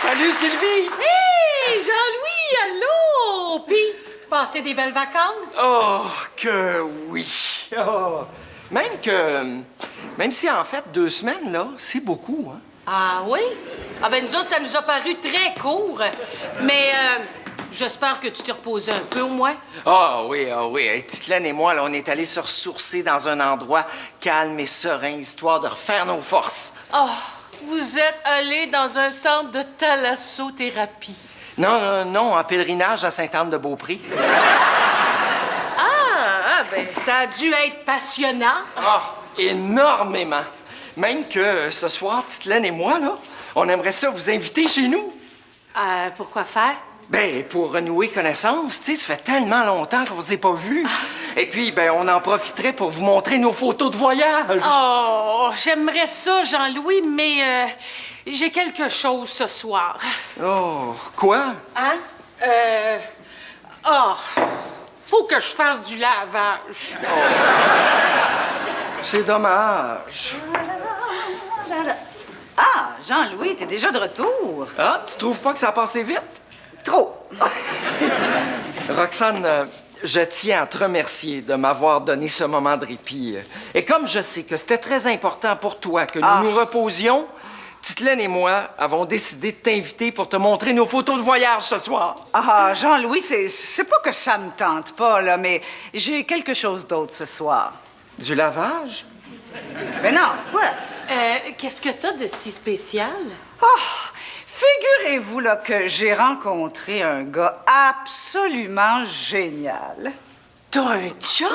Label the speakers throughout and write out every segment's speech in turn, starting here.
Speaker 1: Salut, Sylvie!
Speaker 2: Hey, Jean-Louis, allô! Puis, passez des belles vacances?
Speaker 1: Oh, que oui! Oh. Même si, en fait, 2 semaines, là, c'est beaucoup, hein?
Speaker 2: Ah oui? Ah ben nous autres, ça nous a paru très court. Mais j'espère que tu t'es reposé un peu au moins.
Speaker 1: Ah oui. Hey, Titelaine et moi, là, on est allés se ressourcer dans un endroit calme et serein, histoire de refaire nos forces.
Speaker 2: Oh, vous êtes allé dans un centre de thalassothérapie.
Speaker 1: Non, en pèlerinage à Sainte-Anne-de-Beaupré.
Speaker 2: Ben ça a dû être passionnant.
Speaker 1: Ah, énormément. Même que ce soir, Titelaine et moi, là, on aimerait ça vous inviter chez nous.
Speaker 2: Pourquoi faire?
Speaker 1: Ben, pour renouer connaissance, tu sais, ça fait tellement longtemps qu'on s'est pas vus. Et puis, ben, on en profiterait pour vous montrer nos photos de voyage.
Speaker 2: Oh, j'aimerais ça, Jean-Louis, mais j'ai quelque chose ce soir.
Speaker 1: Oh, quoi?
Speaker 2: Hein? Faut que je fasse du lavage.
Speaker 1: C'est dommage.
Speaker 3: Ah, Jean-Louis, t'es déjà de retour.
Speaker 1: Ah, tu trouves pas que ça a passé vite?
Speaker 3: Trop.
Speaker 1: Roxane, je tiens à te remercier de m'avoir donné ce moment de répit. Et comme je sais que c'était très important pour toi que nous nous reposions, Titelaine et moi avons décidé de t'inviter pour te montrer nos photos de voyage ce soir.
Speaker 3: Ah, Jean-Louis, c'est pas que ça me tente pas, là, mais j'ai quelque chose d'autre ce soir.
Speaker 1: Du lavage?
Speaker 3: Ben non, quoi?
Speaker 2: Qu'est-ce que t'as de si spécial?
Speaker 3: Figurez-vous, là, que j'ai rencontré un gars absolument génial.
Speaker 2: T'as un chum?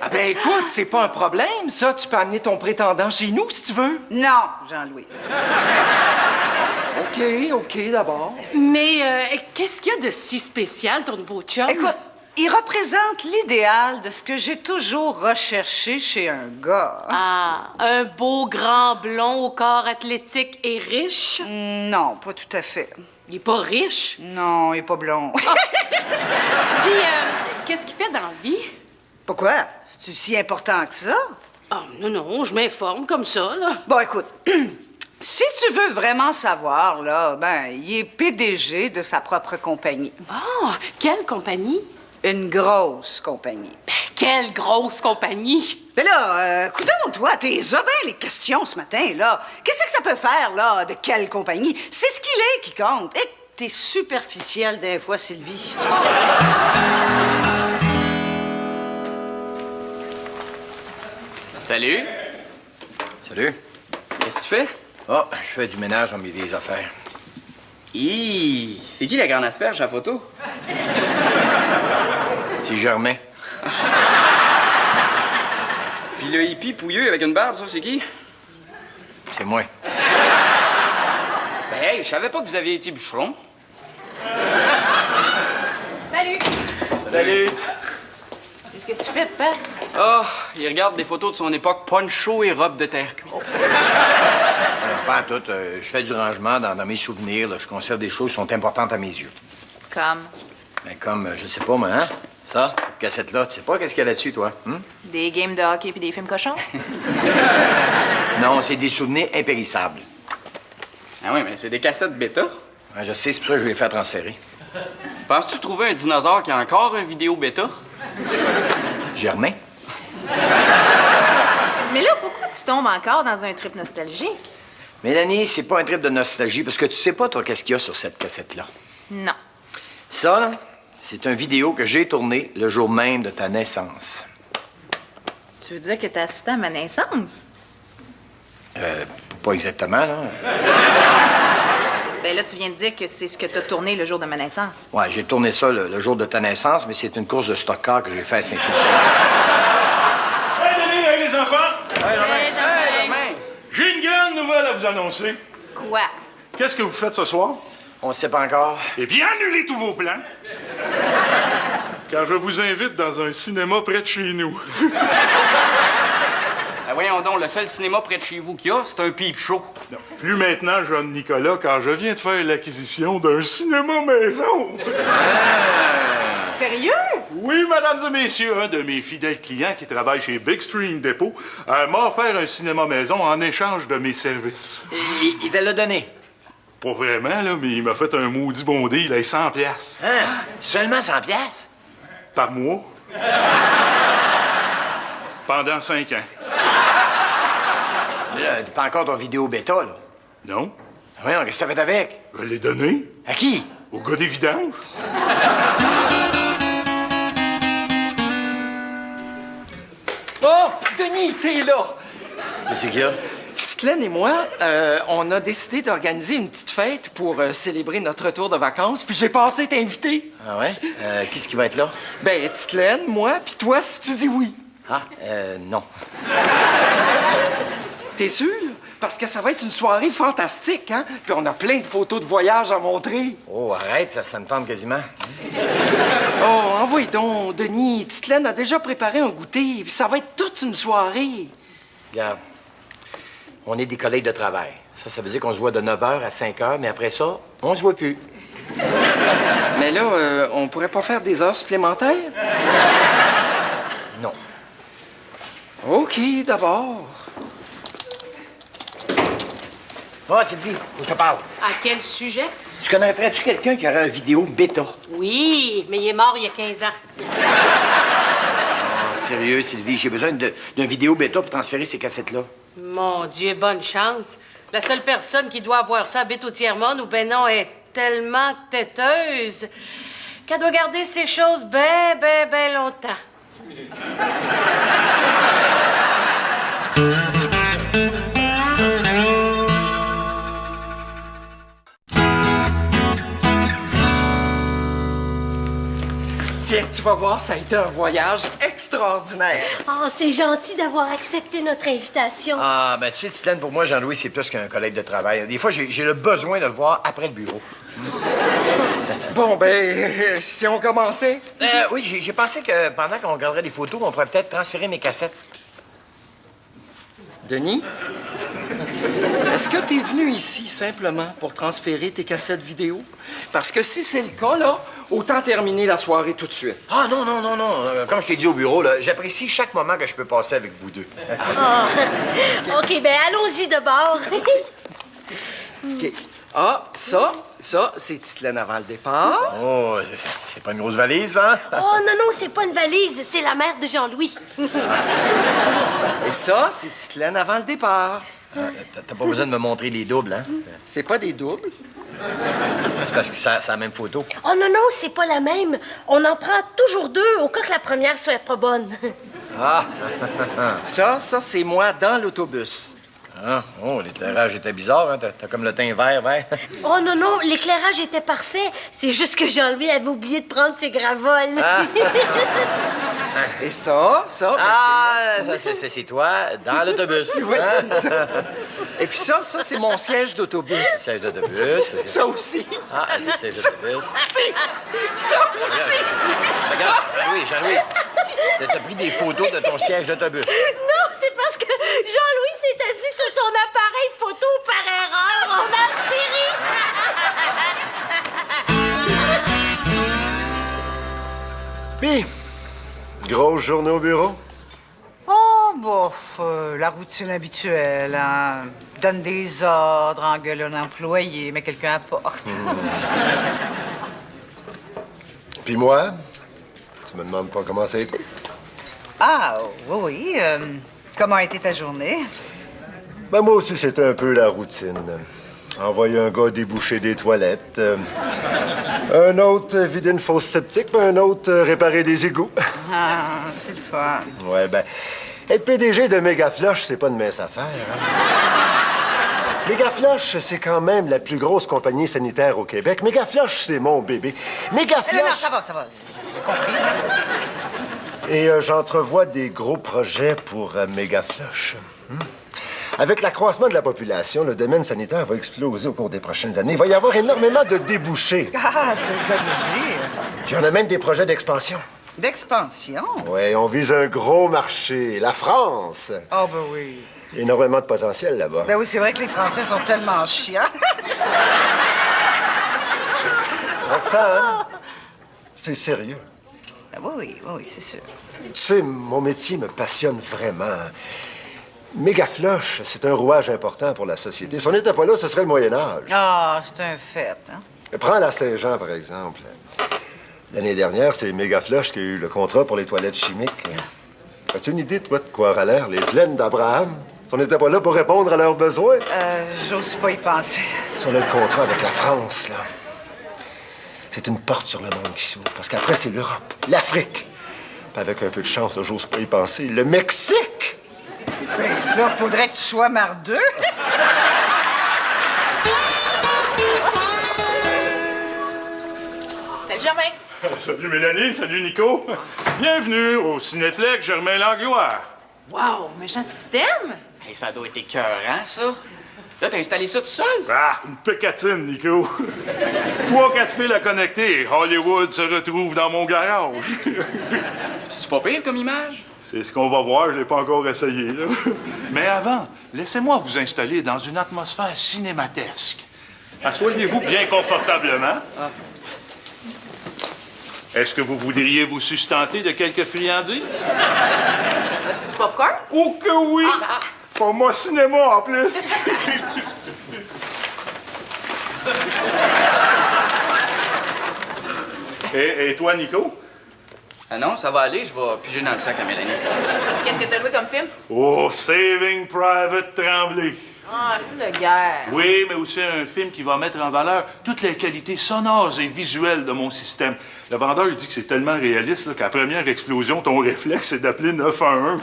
Speaker 1: Ah ben écoute, c'est pas un problème, ça. Tu peux amener ton prétendant chez nous, si tu veux.
Speaker 3: Non, Jean-Louis.
Speaker 1: OK, d'abord.
Speaker 2: Mais qu'est-ce qu'il y a de si spécial, ton nouveau chum?
Speaker 3: Écoute, il représente l'idéal de ce que j'ai toujours recherché chez un gars.
Speaker 2: Ah, un beau grand blond au corps athlétique et riche?
Speaker 3: Non, pas tout à fait.
Speaker 2: Il est pas riche?
Speaker 3: Non, il est pas blond.
Speaker 2: Puis, qu'est-ce qu'il fait dans la vie?
Speaker 3: Pourquoi? C'est si important que ça?
Speaker 2: Oh, non, je m'informe comme ça, là.
Speaker 3: Bon, écoute, si tu veux vraiment savoir, là, ben, il est PDG de sa propre compagnie.
Speaker 2: Oh, quelle compagnie?
Speaker 3: Une grosse compagnie.
Speaker 2: Quelle grosse compagnie!
Speaker 3: Mais là, coudonc, toi, t'es bien les questions ce matin, là. Qu'est-ce que ça peut faire, là, de quelle compagnie? C'est ce qu'il est qui compte. Et t'es superficielle des fois, Sylvie.
Speaker 4: Salut.
Speaker 1: Salut.
Speaker 4: Qu'est-ce que tu fais?
Speaker 1: Ah, je fais du ménage dans mes vieilles affaires.
Speaker 4: Hi! C'est qui la grande asperge à photo?
Speaker 1: C'est Germain.
Speaker 4: Puis le hippie pouilleux avec une barbe, ça, c'est qui?
Speaker 1: C'est moi.
Speaker 4: Ben, hey, je savais pas que vous aviez été bûcheron.
Speaker 2: Salut!
Speaker 4: Salut!
Speaker 2: Qu'est-ce que tu fais, Papa?
Speaker 4: Ah, il regarde des photos de son époque poncho et robe de terre cuite.
Speaker 1: Pas en tout. Je fais du rangement dans mes souvenirs. Là. Je conserve des choses qui sont importantes à mes yeux.
Speaker 5: Comme
Speaker 1: Ben, comme, je sais pas, moi, hein? Ça, cette cassette-là, tu sais pas qu'est-ce qu'il y a là-dessus, toi? Hein?
Speaker 5: des games de hockey puis des films cochons.
Speaker 1: Non, c'est des souvenirs impérissables.
Speaker 4: Ah oui, mais c'est des cassettes bêta.
Speaker 1: Ouais, je sais, c'est pour ça que je vais les faire transférer.
Speaker 4: Penses-tu trouver un dinosaure qui a encore un vidéo bêta?
Speaker 1: Germain?
Speaker 5: Mais là, pourquoi tu tombes encore dans un trip nostalgique?
Speaker 1: Mélanie, c'est pas un trip de nostalgie parce que tu sais pas, toi, qu'est-ce qu'il y a sur cette cassette-là.
Speaker 5: Non.
Speaker 1: Ça, là, c'est une vidéo que j'ai tournée le jour même de ta naissance.
Speaker 5: Tu veux dire que t'as assisté à ma naissance?
Speaker 1: Pas exactement, là.
Speaker 5: Ben là, tu viens de dire que c'est ce que t'as tourné le jour de ma naissance.
Speaker 1: Ouais, j'ai tourné ça le jour de ta naissance, mais c'est une course de stock-car que j'ai fait à Saint-Félicien.
Speaker 6: Hey, les enfants!
Speaker 5: Hey, Germain!
Speaker 6: J'ai une grande nouvelle à vous annoncer.
Speaker 5: Quoi?
Speaker 6: Qu'est-ce que vous faites ce soir?
Speaker 1: On sait pas encore.
Speaker 6: Eh bien, annulez tous vos plans. Car je vous invite dans un cinéma près de chez nous.
Speaker 4: Ah, voyons donc, le seul cinéma près de chez vous qu'il y a, c'est un peep show.
Speaker 6: Non, plus maintenant, jeune Nicolas, car je viens de faire l'acquisition d'un cinéma maison.
Speaker 2: Sérieux?
Speaker 6: Oui, mesdames et messieurs, un de mes fidèles clients qui travaille chez Big Stream Depot m'a offert un cinéma maison en échange de mes services.
Speaker 1: Il te l'a donné.
Speaker 6: Pas vraiment, là, mais il m'a fait un maudit bon deal, il a 100 piastres.
Speaker 7: Hein? Seulement 100 piastres?
Speaker 6: Par mois. Pendant 5 ans.
Speaker 7: Mais là, t'as encore ton vidéo bêta, là.
Speaker 6: Non?
Speaker 7: Voyons, qu'est-ce que t'as fait avec?
Speaker 6: Je l'ai donné
Speaker 7: À qui?
Speaker 6: au gars des vidanges.
Speaker 1: Oh, Denis, t'es là!
Speaker 7: Qu'est-ce qu'il y a?
Speaker 1: Titelaine et moi, on a décidé d'organiser une petite fête pour célébrer notre retour de vacances, puis j'ai pensé t'inviter.
Speaker 7: Ah ouais? Qui va être là?
Speaker 1: Ben, Titelaine, moi, puis toi, si tu dis oui.
Speaker 7: Ah, non.
Speaker 1: T'es sûr? Parce que ça va être une soirée fantastique, hein? Puis on a plein de photos de voyage à montrer.
Speaker 7: Oh, arrête, ça me tente quasiment.
Speaker 1: Oh, envoie donc, Denis. Titelaine a déjà préparé un goûter, puis ça va être toute une soirée.
Speaker 7: Regarde, on est des collègues de travail. Ça veut dire qu'on se voit de 9h à 5h, mais après ça, on se voit plus.
Speaker 1: Mais là, on pourrait pas faire des heures supplémentaires?
Speaker 7: Non.
Speaker 1: OK, d'abord.
Speaker 7: Ah, Sylvie, faut que je te parle.
Speaker 2: À quel sujet?
Speaker 7: Tu connaîtrais-tu quelqu'un qui aurait une vidéo bêta?
Speaker 2: Oui, mais il est mort il y a 15 ans.
Speaker 7: Ah, sérieux, Sylvie, j'ai besoin d'une vidéo bêta pour transférer ces cassettes-là.
Speaker 2: Mon Dieu, bonne chance. La seule personne qui doit avoir ça habite au tiers-monde ou ben non, est tellement têteuse qu'elle doit garder ces choses ben longtemps.
Speaker 1: Tiens, tu vas voir, ça a été un voyage extraordinaire.
Speaker 8: Oh, c'est gentil d'avoir accepté notre invitation.
Speaker 7: Ah, ben tu sais, Titelaine, pour moi, Jean-Louis, c'est plus qu'un collègue de travail. Des fois, j'ai le besoin de le voir après le bureau.
Speaker 1: Bon, ben, si on commençait?
Speaker 7: Oui, j'ai pensé que pendant qu'on regarderait des photos, on pourrait peut-être transférer mes cassettes.
Speaker 1: Denis? Est-ce que t'es venu ici simplement pour transférer tes cassettes vidéo? Parce que si c'est le cas, là, autant terminer la soirée tout de suite.
Speaker 7: Ah, non. Comme je t'ai dit au bureau, là, j'apprécie chaque moment que je peux passer avec vous deux.
Speaker 8: Oh. OK, ben allons-y d'abord.
Speaker 1: OK. Ah, ça, c'est Titelaine avant le départ.
Speaker 7: Oh, c'est pas une grosse valise, hein?
Speaker 8: Oh non, c'est pas une valise, c'est la mère de Jean-Louis.
Speaker 1: Et ça, c'est Titelaine avant le départ.
Speaker 7: T'as pas besoin de me montrer les doubles, hein?
Speaker 1: C'est pas des doubles.
Speaker 7: C'est parce que c'est la même photo.
Speaker 8: Oh non, c'est pas la même. On en prend toujours deux au cas que la première soit pas bonne.
Speaker 7: Ah!
Speaker 1: Ça, c'est moi dans l'autobus.
Speaker 7: Ah, oh, l'éclairage était bizarre, hein? T'as comme le teint vert.
Speaker 8: Oh non, l'éclairage était parfait. C'est juste que Jean-Louis avait oublié de prendre ses gravoles.
Speaker 1: Et ça, ben,
Speaker 7: Ah, c'est toi dans l'autobus.
Speaker 1: Oui.
Speaker 7: Hein?
Speaker 1: Et puis ça, c'est mon siège d'autobus.
Speaker 7: Siège d'autobus.
Speaker 1: Ça aussi.
Speaker 7: Ah, le siège d'autobus.
Speaker 1: Ça aussi.
Speaker 7: Regarde, Jean-Louis, t'as pris des photos de ton siège d'autobus.
Speaker 8: Non, c'est parce que Jean-Louis s'est assis sur son appareil photo par erreur en hors-série.
Speaker 9: Puis, grosse journée au bureau?
Speaker 3: Oh, bof, la routine habituelle, hein. Donne des ordres, engueule un employé, mais quelqu'un apporte.
Speaker 9: Puis moi? Tu me demandes pas comment ça a été?
Speaker 3: Ah, oui. Comment a été ta journée?
Speaker 9: Ben, moi aussi, c'était un peu la routine. Envoyer un gars déboucher des toilettes, un autre vider une fosse septique, puis un autre réparer des égouts.
Speaker 3: Ah, c'est le fun.
Speaker 9: Ouais, ben, être PDG de Mégaflush, c'est pas une mince affaire, hein? Mégaflush, c'est quand même la plus grosse compagnie sanitaire au Québec. Mégaflush, c'est mon bébé. Mégaflush...
Speaker 3: Non, ça va. J'ai compris.
Speaker 9: Et j'entrevois des gros projets pour Mégaflush. Avec l'accroissement de la population, le domaine sanitaire va exploser au cours des prochaines années. Il va y avoir énormément de débouchés.
Speaker 3: Ah, c'est le cas de le dire.
Speaker 9: Puis on a même des projets d'expansion.
Speaker 3: D'expansion?
Speaker 9: Oui, on vise un gros marché, la France.
Speaker 3: Oh, ben oui.
Speaker 9: Énormément de potentiel là-bas.
Speaker 3: Ben oui, c'est vrai que les Français sont tellement chiants.
Speaker 9: Roxane, c'est sérieux.
Speaker 3: Ah, oui, c'est sûr. Tu sais, mon métier me passionne vraiment. Il y a des gens qui
Speaker 9: Mégafloche, c'est un rouage important pour la société. Si on n'était pas là, ce serait le Moyen-Âge.
Speaker 3: Ah, c'est un fait, hein?
Speaker 9: Prends la Saint-Jean, par exemple. L'année dernière, c'est Mégafloche qui a eu le contrat pour les toilettes chimiques. As-tu une idée, toi, de quoi aura l'air les plaines d'Abraham? Si on n'était pas là pour répondre à leurs besoins?
Speaker 3: J'ose pas y penser.
Speaker 9: Si on a le contrat avec la France, là, c'est une porte sur le monde qui s'ouvre. Parce qu'après, c'est l'Europe, l'Afrique. Puis avec un peu de chance, là, j'ose pas y penser, le Mexique!
Speaker 3: Là, faudrait que tu sois mardeux.
Speaker 5: Salut, Germain.
Speaker 6: Salut Mélanie, salut Nico. Bienvenue au Cinéplex Germain-Langlois.
Speaker 5: Wow, méchant système.
Speaker 4: Hey, ça doit être écœurant, ça. Là, t'as installé ça tout seul?
Speaker 6: Ah, une pécatine, Nico. 3-4 fils à connecter et Hollywood se retrouve dans mon garage.
Speaker 4: C'est pas pire comme image?
Speaker 6: C'est ce qu'on va voir, je l'ai pas encore essayé, là. Mais avant, laissez-moi vous installer dans une atmosphère cinématesque. Asseyez-vous bien confortablement. Est-ce que vous voudriez vous sustenter de quelques friandises?
Speaker 5: As-tu du popcorn?
Speaker 6: Oh que oui! Format cinéma, en plus! Et toi, Nico?
Speaker 4: Ah non, ça va aller, je vais piger dans le sac à Mélanie.
Speaker 5: Qu'est-ce que t'as loué comme film?
Speaker 6: Oh, Saving Private Tremblay.
Speaker 5: Ah, un film de guerre.
Speaker 6: Oui, mais aussi un film qui va mettre en valeur toutes les qualités sonores et visuelles de mon système. Le vendeur, il dit que c'est tellement réaliste là, qu'à la première explosion, ton réflexe, c'est d'appeler 911.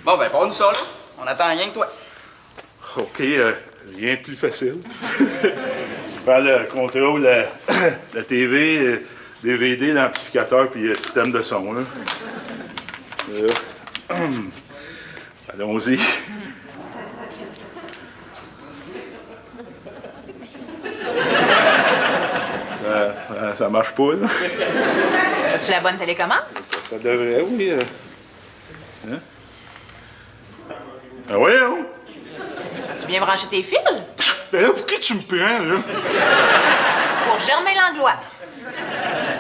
Speaker 4: Bon, ben, prends-nous ça, là. On attend rien que toi.
Speaker 6: OK, rien de plus facile. Faire le contrôle, la TV, DVD, l'amplificateur, puis le système de son, là. Allons-y. Ça marche pas, là.
Speaker 5: As-tu la bonne télécommande?
Speaker 6: Ça devrait, oui. Hein? Ah ouais, hein?
Speaker 5: As-tu bien branché tes fils?
Speaker 6: Ben là, pour qui tu me prends, là?
Speaker 5: Pour Germain Langlois.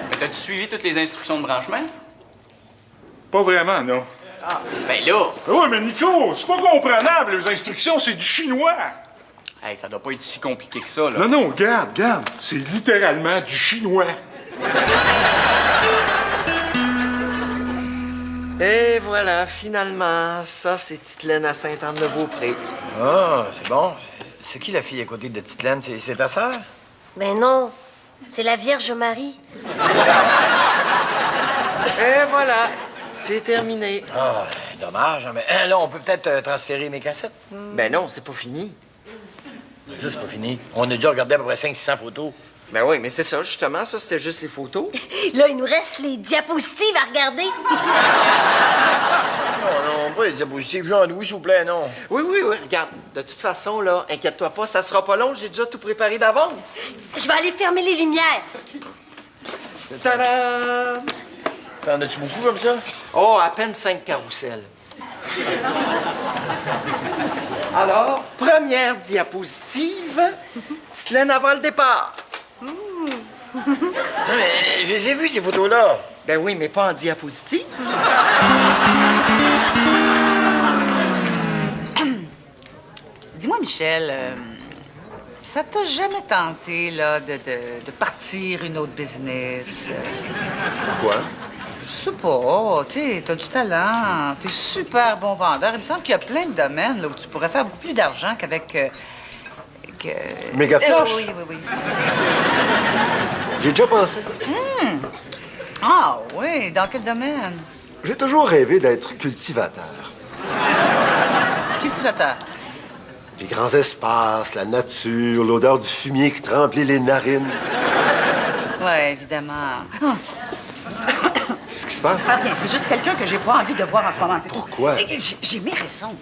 Speaker 4: Mais t'as-tu suivi toutes les instructions de branchement?
Speaker 6: Pas vraiment, non.
Speaker 4: Ben là!
Speaker 6: Ah ouais, mais Nico, c'est pas comprenable, les instructions, c'est du chinois.
Speaker 4: Hey, ça doit pas être si compliqué que ça, là.
Speaker 6: Non, non, regarde, c'est littéralement du chinois.
Speaker 1: Et voilà, finalement, ça, c'est Titelaine à Sainte-Anne-de-Beaupré.
Speaker 7: Ah, c'est bon. C'est qui la fille à côté de Titelaine? C'est ta sœur?
Speaker 8: Ben non, c'est la Vierge Marie.
Speaker 1: Et voilà, c'est terminé.
Speaker 7: Ah, dommage. Hein, mais là, on peut peut-être transférer mes cassettes.
Speaker 1: Ben non, c'est pas fini.
Speaker 7: Ça, c'est pas fini. On a dû regarder à peu près 500-600 photos.
Speaker 1: Ben oui, mais c'est ça, justement, ça, c'était juste les photos.
Speaker 8: Là, il nous reste les diapositives à regarder.
Speaker 7: Non, pas les diapositives. Jean-Louis, s'il vous plaît, non.
Speaker 1: Oui, oui, oui, regarde, de toute façon, là, inquiète-toi pas, ça sera pas long, j'ai déjà tout préparé d'avance.
Speaker 8: Je vais aller fermer les lumières.
Speaker 1: Tadam!
Speaker 7: T'en as-tu beaucoup comme ça?
Speaker 1: Oh, à peine 5 carrousels. Alors, première diapositive, Titelaine avant le départ.
Speaker 7: Non, mais je les ai vues, ces photos-là.
Speaker 1: Ben oui, mais pas en diapositive.
Speaker 3: Dis-moi, Michel, ça t'a jamais tenté, là, de partir une autre business?
Speaker 9: Pourquoi?
Speaker 3: Je sais pas, tu sais, t'as du talent, t'es super bon vendeur. Il me semble qu'il y a plein de domaines là, où tu pourrais faire beaucoup plus d'argent qu'avec...
Speaker 9: Mégafloche?
Speaker 3: Oui, oui, oui.
Speaker 9: J'ai déjà pensé.
Speaker 3: Ah oui, dans quel domaine?
Speaker 9: J'ai toujours rêvé d'être cultivateur.
Speaker 3: Cultivateur.
Speaker 9: Les grands espaces, la nature, l'odeur du fumier qui te remplit les narines.
Speaker 3: Oui, évidemment.
Speaker 9: Qu'est-ce qui se passe?
Speaker 3: Ah, bien, c'est juste quelqu'un que j'ai pas envie de voir en ce moment. C'est
Speaker 9: Pourquoi?
Speaker 3: J'ai mes raisons.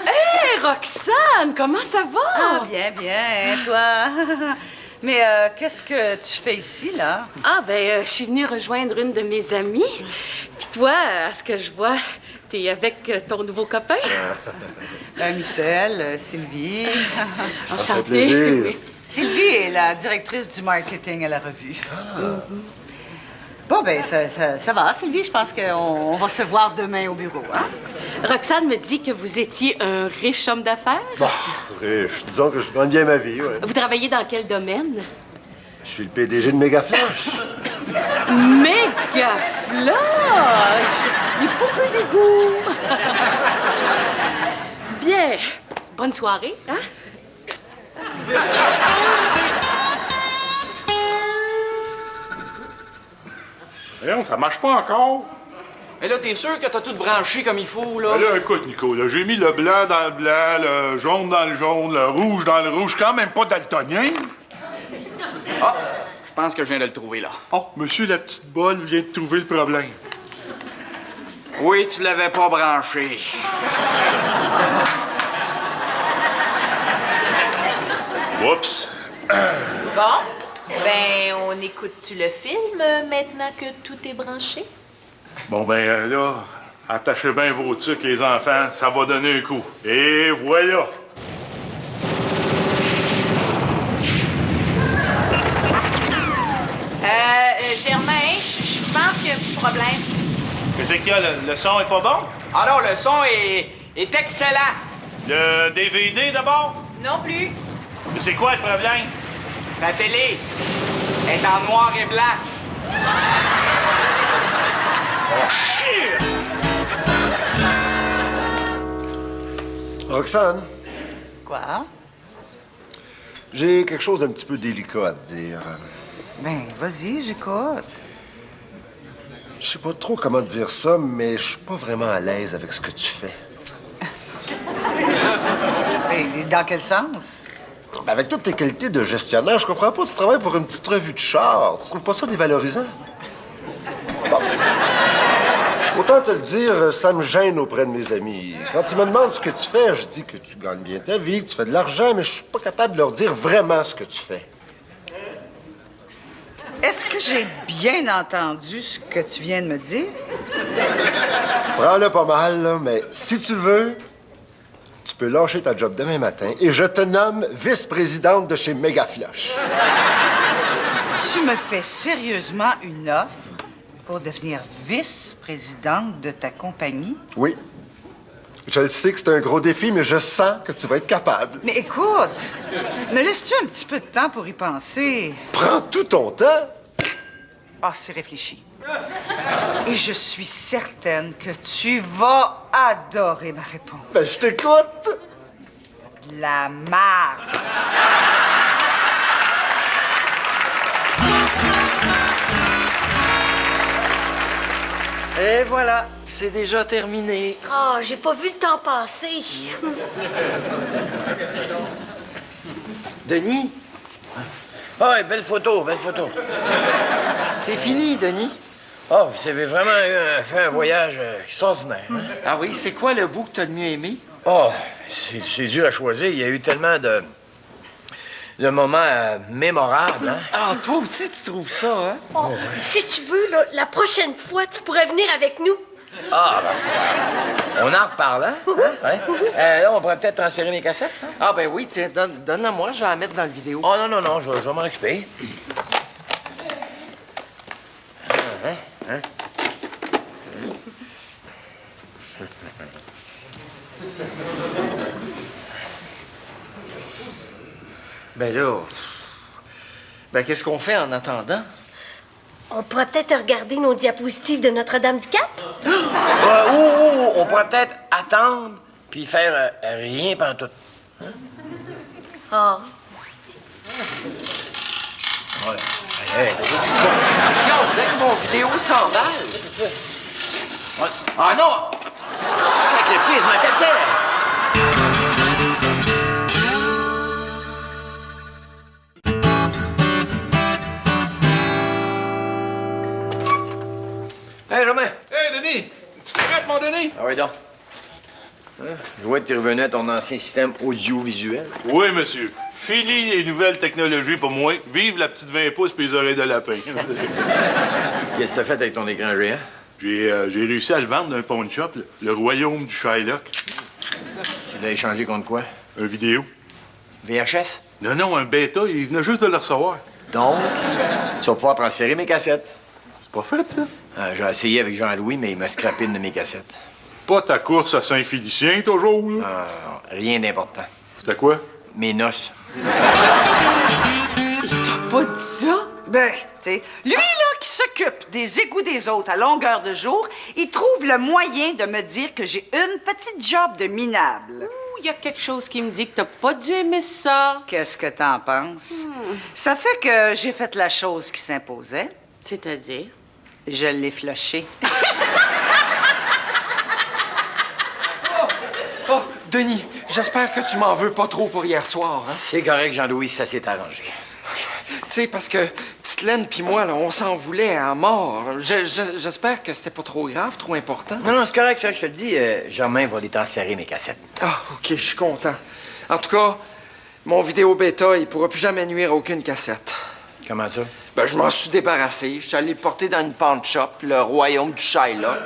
Speaker 5: Hé, Roxane, comment ça va?
Speaker 3: Ah, bien, bien, toi. Mais qu'est-ce que tu fais ici, là?
Speaker 2: Ah, ben, je suis venue rejoindre une de mes amies. Puis toi, à ce que je vois, t'es avec ton nouveau copain.
Speaker 3: Michel, Sylvie.
Speaker 9: Ça fait
Speaker 2: Enchantée.
Speaker 9: plaisir.
Speaker 3: Sylvie est la directrice du marketing à la revue. Bon, ben, ça va, Sylvie. Je pense qu'on va se voir demain au bureau, hein?
Speaker 2: Roxane me dit que vous étiez un riche homme d'affaires.
Speaker 9: Bon, riche. Disons que je gagne bien ma vie, ouais.
Speaker 2: Vous travaillez dans quel domaine?
Speaker 9: Je suis le PDG de Mégaflash.
Speaker 2: Méga flush! Il est pas peu d'égout! Bien. Bonne soirée, hein?
Speaker 6: Voyons, ça marche pas encore.
Speaker 4: Mais là, t'es sûr que t'as tout branché comme il faut, là?
Speaker 6: Ben là, écoute, Nico, là, j'ai mis le blanc dans le blanc, le jaune dans le jaune, le rouge dans le rouge. Je suis quand même pas daltonien.
Speaker 4: Ah, je pense que je viens de le trouver, là.
Speaker 6: Oh, monsieur la petite bolle vient de trouver le problème.
Speaker 4: Oui, tu l'avais pas branché.
Speaker 6: Oups.
Speaker 5: Bon, ben, on écoute-tu le film maintenant que tout est branché?
Speaker 6: Bon, ben là, attachez bien vos trucs, les enfants. Ça va donner un coup. Et voilà.
Speaker 5: Germain, je pense qu'il y a un petit problème.
Speaker 6: Qu'est-ce qu'il y a? Le son est pas bon?
Speaker 4: Ah non, le son est excellent.
Speaker 6: Le DVD d'abord?
Speaker 5: Non plus.
Speaker 6: Mais c'est quoi le problème?
Speaker 4: La télé est en noir et blanc.
Speaker 6: Oh, shit!
Speaker 9: Roxane,
Speaker 3: Quoi?
Speaker 9: j'ai quelque chose d'un petit peu délicat à te dire.
Speaker 3: Ben, vas-y, j'écoute.
Speaker 9: Je sais pas trop comment te dire ça, mais je suis pas vraiment à l'aise avec ce que tu fais.
Speaker 3: Ben, dans quel sens?
Speaker 9: Ben, avec toutes tes qualités de gestionnaire, je comprends pas. Tu travailles pour une petite revue de char. Tu trouves pas ça dévalorisant? Bon. Autant te le dire, ça me gêne auprès de mes amis. Quand ils me demandent ce que tu fais, je dis que tu gagnes bien ta vie, que tu fais de l'argent, mais je suis pas capable de leur dire vraiment ce que tu fais.
Speaker 3: Est-ce que j'ai bien entendu ce que tu viens de me dire?
Speaker 9: Prends-le pas mal, là, mais si tu veux, tu peux lâcher ta job demain matin et je te nomme vice-présidente de chez Mégaflash.
Speaker 3: Tu me fais sérieusement une offre pour devenir vice-présidente de ta compagnie?
Speaker 9: Oui. Je sais que c'est un gros défi, mais je sens que tu vas être capable.
Speaker 3: Mais écoute, me laisses-tu un petit peu de temps pour y penser?
Speaker 9: Prends tout ton temps.
Speaker 3: Ah, c'est réfléchi. Et je suis certaine que tu vas adorer ma réponse.
Speaker 9: Ben, je t'écoute.
Speaker 3: De la marde.
Speaker 1: Et voilà, c'est déjà terminé.
Speaker 8: Oh, j'ai pas vu le temps passer.
Speaker 1: Denis,
Speaker 7: Ah, ouais, belle photo, belle photo.
Speaker 1: c'est fini, Denis.
Speaker 7: Ah, vous avez vraiment fait un voyage extraordinaire. Hein?
Speaker 1: Ah oui, c'est quoi le bout que t'as le mieux aimé?
Speaker 7: Oh, c'est dur à choisir. Il y a eu tellement de moments mémorables. Hein?
Speaker 1: Ah, toi aussi, tu trouves ça, hein?
Speaker 8: Oh, si tu veux, là, la prochaine fois, tu pourrais venir avec nous.
Speaker 7: Ah, ben, on en reparle, hein? Ouais. Là, on pourrait peut-être transférer les cassettes. Hein?
Speaker 1: Ah, ben oui, tiens, donne-la-moi, je vais la mettre dans le vidéo.
Speaker 7: Oh, non, je vais m'en occuper. Hein?
Speaker 1: Ben là... Ben, qu'est-ce qu'on fait en attendant?
Speaker 8: On pourrait peut-être regarder nos diapositives de Notre-Dame-du-Cap.
Speaker 7: On pourrait peut-être attendre puis faire rien pantoute.
Speaker 8: Ah.
Speaker 7: Voilà.
Speaker 1: Si on disait que mon vidéo s'emballe.
Speaker 7: Ouais. Ah non! Sacrifice, ma cassette! Hey, Romain!
Speaker 6: Hey, Denis! Tu te prêtes, mon Denis?
Speaker 7: Ah oui, donc. Hein? Je vois que tu es revenu à ton ancien système audiovisuel.
Speaker 6: Oui, monsieur. Fini les nouvelles technologies pour moi. Vive la petite 20 pouces puis les oreilles de lapin.
Speaker 7: Qu'est-ce que t'as fait avec ton écran géant?
Speaker 6: J'ai réussi à le vendre d'un pawn shop, le royaume du Shylock.
Speaker 7: Tu l'as échangé contre quoi?
Speaker 6: Un vidéo.
Speaker 7: VHS?
Speaker 6: Non, un bêta, il venait juste de le recevoir.
Speaker 7: Donc, tu vas pouvoir transférer mes cassettes.
Speaker 6: C'est C'est pas fait, ça?
Speaker 7: J'ai essayé avec Jean-Louis, mais il m'a scrappé une de mes cassettes.
Speaker 6: Pas ta course à Saint-Félicien, toujours, là?
Speaker 7: Rien d'important.
Speaker 6: C'était quoi?
Speaker 7: Mes noces.
Speaker 2: Il t'a pas dit ça?
Speaker 3: Ben, tu sais, lui, là, qui s'occupe des égouts des autres à longueur de jour, il trouve le moyen de me dire que j'ai une petite job de minable.
Speaker 2: Il y a quelque chose qui me dit que t'as pas dû aimer ça.
Speaker 3: Qu'est-ce que t'en penses? Ça fait que j'ai fait la chose qui s'imposait.
Speaker 2: C'est-à-dire?
Speaker 3: Je l'ai flushé.
Speaker 1: Oh, Denis, j'espère que tu m'en veux pas trop pour hier soir, hein?
Speaker 7: C'est correct, Jean-Louis, ça s'est arrangé.
Speaker 1: Tu sais, parce que Titelaine puis moi, là, on s'en voulait à mort. J'espère que c'était pas trop grave, trop important.
Speaker 7: Non, c'est correct, ça, je te le dis. Germain va les transférer, mes cassettes.
Speaker 1: Ah, OK, je suis content. En tout cas, mon vidéo bêta, il pourra plus jamais nuire à aucune cassette.
Speaker 7: Comment ça?
Speaker 1: Ben, je m'en suis débarrassé. Je suis allé le porter dans une pawn shop, le royaume du Shylock.